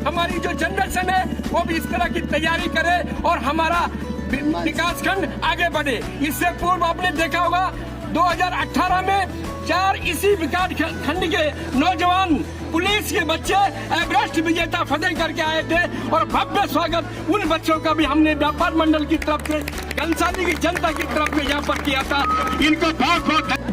हमारी जो जनरेशन है वो भी इस तरह की तैयारी करे और हमारा विकास खंड आगे बढ़े। इससे पूर्व आपने देखा होगा 2018 में 4 इसी विकास खंड के नौजवान पुलिस के बच्चे एवरेस्ट विजेता फतेह करके आए थे और भव्य स्वागत उन बच्चों का भी हमने व्यापार मंडल की तरफ से घनसाली की जनता की तरफ से यहाँ पर किया था। इनको बहुत बहुत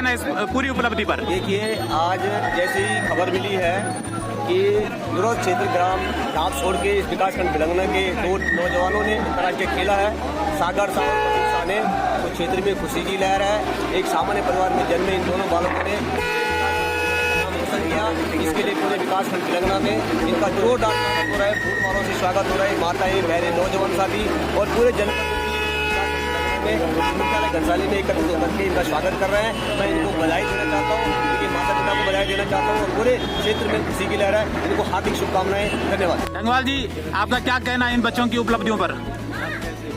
इस पूरी उपलब्धि पर। देखिए, आज जैसे ही खबर मिली है कि विरोध क्षेत्र ग्राम झाँप छोड़ के इस विकासखंड भिलंगना के 2 नौजवानों ने अंतर्राष्ट्रीय खेला है, सागर साहब ने, तो क्षेत्र में खुशी की लहर है। एक सामान्य परिवार में जन्मे इन दोनों बालकों ने किया, इसके लिए पूरे विकासखंड भिलंगना में इनका जोरदार स्वागत हो रहा है, फूल मालों से स्वागत हो रहा है। माताएं, बहनें, नौजवान साथी और पूरे जनपद घनसाली में एकत्रित होकर के इनका स्वागत कर रहे हैं। मैं इनको बधाई देना चाहता हूँ, इनके माता पिता को बधाई देना चाहता हूँ और पूरे क्षेत्र में खुशी की लहर है। इनको हार्दिक शुभकामनाएं। धन्यवाद। गंगवाल जी, आपका क्या कहना है इन बच्चों की उपलब्धियों पर?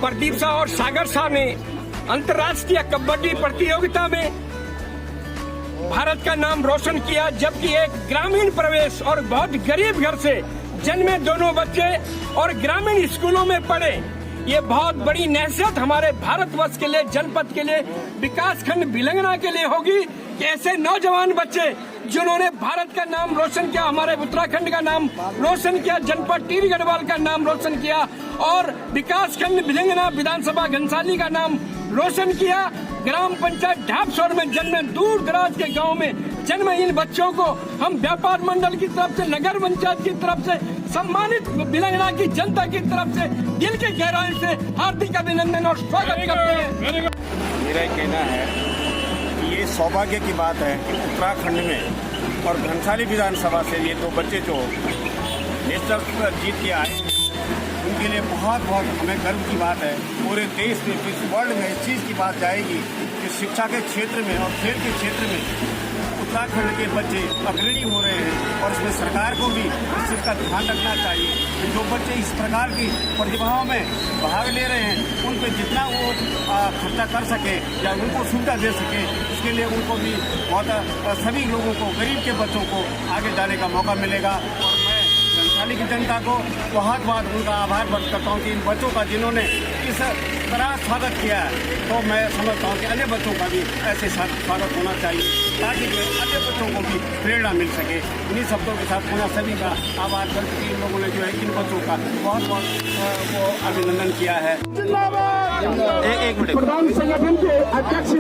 प्रदीप शाह और सागर शाह ने अंतर्राष्ट्रीय कबड्डी प्रतियोगिता में भारत का नाम रोशन किया, जबकि एक ग्रामीण प्रवेश और बहुत गरीब घर से जन्मे दोनों बच्चे और ग्रामीण स्कूलों में पढ़े। ये बहुत बड़ी नहसियत हमारे भारतवर्ष के लिए, जनपद के लिए, विकास खंड भिलंगना के लिए होगी कि ऐसे नौजवान बच्चे जिन्होंने भारत का नाम रोशन किया, हमारे उत्तराखंड का नाम रोशन किया, जनपद टिहरी गढ़वाल का नाम रोशन किया और विकास खंड भिलंगना विधानसभा घनसाली का नाम रोशन किया। ग्राम पंचायत ढापसौर में जन्मे, दूर दराज के गांव में जन्मे इन बच्चों को हम व्यापार मंडल की तरफ से, नगर पंचायत की तरफ से, सम्मानित भिलंगना की जनता की तरफ से दिल के गहराई से हार्दिक अभिनंदन और स्वागत करते हैं। मेरा कहना है कि ये सौभाग्य की बात है कि उत्तराखंड में और घनसाली विधानसभा से ये 2 बच्चे जो नेशनल जीत के आए, उनके लिए बहुत बहुत हमें गर्व की बात है। पूरे देश में, इस वर्ल्ड में इस चीज़ की बात जाएगी कि शिक्षा के क्षेत्र में और खेल के क्षेत्र में उत्तराखंड के बच्चे अग्रणी हो रहे हैं और इसमें सरकार को भी इस चीज़ का ध्यान रखना चाहिए कि जो बच्चे इस प्रकार की प्रतिभाओं में भाग ले रहे हैं उन पर जितना वो खर्चा कर सके या उनको सुविधा दे सके, उसके लिए उनको भी बहुत सभी लोगों को, गरीब के बच्चों को आगे जाने का मौका मिलेगा। और मैं घनसाली की जनता को बहुत बहुत उनका आभार व्यक्त करता हूँ कि इन बच्चों का जिन्होंने इस तरह स्वागत किया है, तो मैं समझता हूँ कि अन्य बच्चों का भी ऐसे स्वागत होना चाहिए ताकि अन्य बच्चों को भी प्रेरणा मिल सके। इन्हीं शब्दों के साथ पुनः सभी का आभार करते हुए इन लोगों ने जो है इन बच्चों का बहुत बहुत वो अभिनंदन किया है। एक मिनट। प्रधान संगठन के अध्यक्ष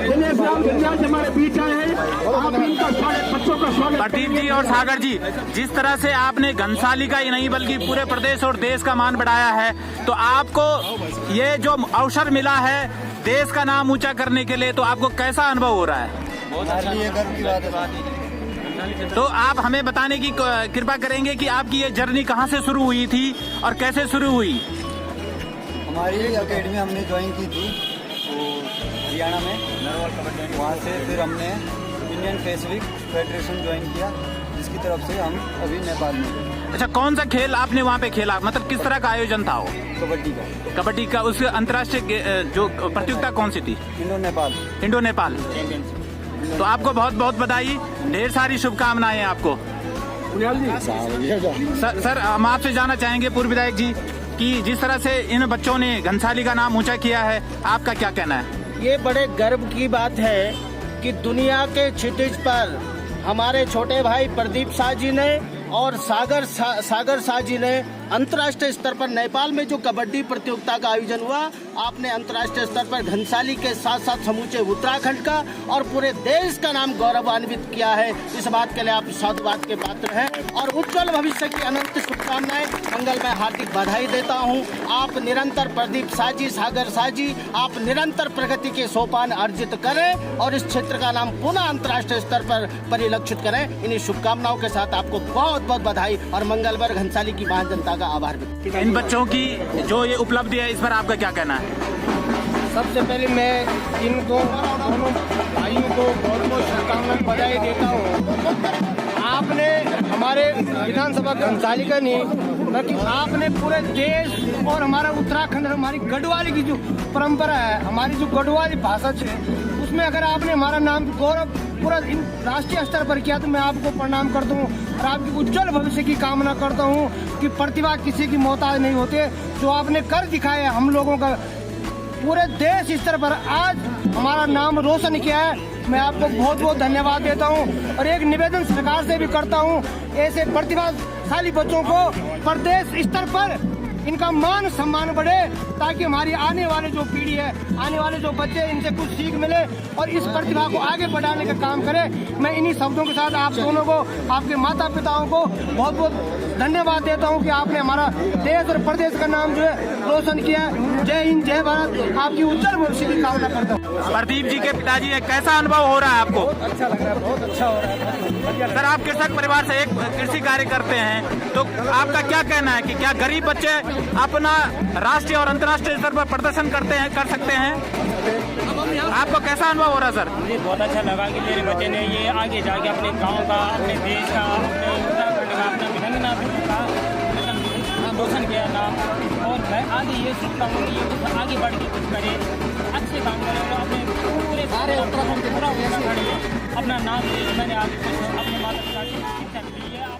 दिनेश राम विद्यार्थी हमारे बीच आए हैं, आप इनका स्वागत, बच्चों का स्वागत। प्रदीप जी और सागर जी, जिस तरह से आपने घनसाली का ही नहीं बल्कि पूरे प्रदेश और देश का मान बढ़ाया है, तो आपको ये जो अवसर मिला है देश का नाम ऊंचा करने के लिए, तो आपको कैसा अनुभव हो रहा है? गर्व की बात है। तो आप हमें बताने की कृपा करेंगे कि आपकी ये जर्नी कहाँ से शुरू हुई थी और कैसे शुरू हुई? हमारी एकेडमी हमने ज्वाइन की थी वो हरियाणा में, वहाँ से फिर हमने इंडियन पेसिफिक फेडरेशन ज्वाइन किया, जिसकी तरफ से हम अभी नेपाल में। अच्छा, कौन सा खेल आपने वहाँ पे खेला, मतलब किस तरह का आयोजन था वो? कबड्डी का। कबड्डी का। उस अंतर्राष्ट्रीय जो प्रतियोगिता कौन सी थी? इंडो नेपाल। तो आपको बहुत बहुत बधाई, ढेर सारी शुभकामनाएं आपको। सर, हम आपसे जानना चाहेंगे पूर्व विधायक जी कि जिस तरह से इन बच्चों ने घनसाली का नाम ऊंचा किया है, आपका क्या कहना है? ये बड़े गर्व की बात है कि दुनिया के क्षितिज पर हमारे छोटे भाई प्रदीप शाह जी ने और सागर शाह जी ने अंतर्राष्ट्रीय स्तर पर नेपाल में जो कबड्डी प्रतियोगिता का आयोजन हुआ, आपने अंतर्राष्ट्रीय स्तर पर घनसाली के साथ साथ समूचे उत्तराखंड का और पूरे देश का नाम गौरवान्वित किया है। इस बात के लिए आप साधुवाद के पात्र हैं और उज्जवल भविष्य की अनंत शुभकामनाएं, मंगल में हार्दिक बधाई देता हूं। आप निरंतर, प्रदीप शाह जी, सागर शाह जी, आप निरंतर प्रगति के सोपान अर्जित करें और इस क्षेत्र का नाम पुनः अंतर्राष्ट्रीय स्तर पर परिलक्षित करें। इन्हीं शुभकामनाओं के साथ आपको बहुत बहुत बधाई और मंगलवार घनसाली की महान जनता का आभार। इन बच्चों की जो ये उपलब्धि है, इस पर आपका क्या कहना है? सबसे पहले मैं इनको दोनों भाइयों को बहुत बहुत शुभकामनाएं बधाई देता हूँ। आपने हमारे विधानसभा घनसाली का नहीं बल्कि आपने पूरे देश और हमारा उत्तराखंड, हमारी गढ़वाली की जो परंपरा है, हमारी जो गढ़वाली भाषा है, उसमें अगर आपने हमारा नाम गौरव पूरा राष्ट्रीय स्तर पर किया तो मैं आपको प्रणाम करता हूँ और आपकी उज्जवल भविष्य की कामना करता हूँ कि प्रतिभा किसी की मोहताज नहीं होते। जो आपने कर दिखाया हम लोगों का पूरे देश स्तर पर आज हमारा नाम रोशन किया है, मैं आपको बहुत बहुत धन्यवाद देता हूं। और एक निवेदन सरकार से भी करता हूं, ऐसे प्रतिभाशाली बच्चों को प्रदेश स्तर पर इनका मान सम्मान बढ़े ताकि हमारी आने वाले जो पीढ़ी है, आने वाले जो बच्चे हैं, इनसे कुछ सीख मिले और इस प्रतिभा को आगे बढ़ाने का काम करे। मैं इन्हीं शब्दों के साथ आप दोनों को, आपके माता पिताओं को बहुत बहुत धन्यवाद देता हूं कि आपने हमारा देश और प्रदेश का नाम जो है रोशन किया। जय हिंद, जय भारत, आपकी उज्जवल भविष्य की कामना करता हूँ। प्रदीप जी के पिताजी, कैसा अनुभव हो रहा है आपको? अच्छा लग रहा है, बहुत अच्छा हो रहा है। सर, आप कृषक परिवार से एक कृषि कार्य करते हैं, तो आपका क्या कहना है कि क्या गरीब बच्चे अपना राष्ट्रीय और अंतर्राष्ट्रीय स्तर पर प्रदर्शन कर सकते हैं? आपको कैसा अनुभव हो रहा है सर? मुझे बहुत अच्छा लगा कि मेरे बच्चे ने ये आगे जाके अपने गांव का, अपने देश का, अपने उत्तराखंड का, अपना भिलंगना का रोशन किया नाम। और मैं आगे ये सीखता हूँ कि ये आगे बढ़ के कुछ करे, अच्छे काम करे और अपने पूरे सारे उत्तराखंड के पूरा उत्तराखंड में अपना नाम दे। मैंने आगे कुछ अपने माता पिता की शिक्षा मिली है।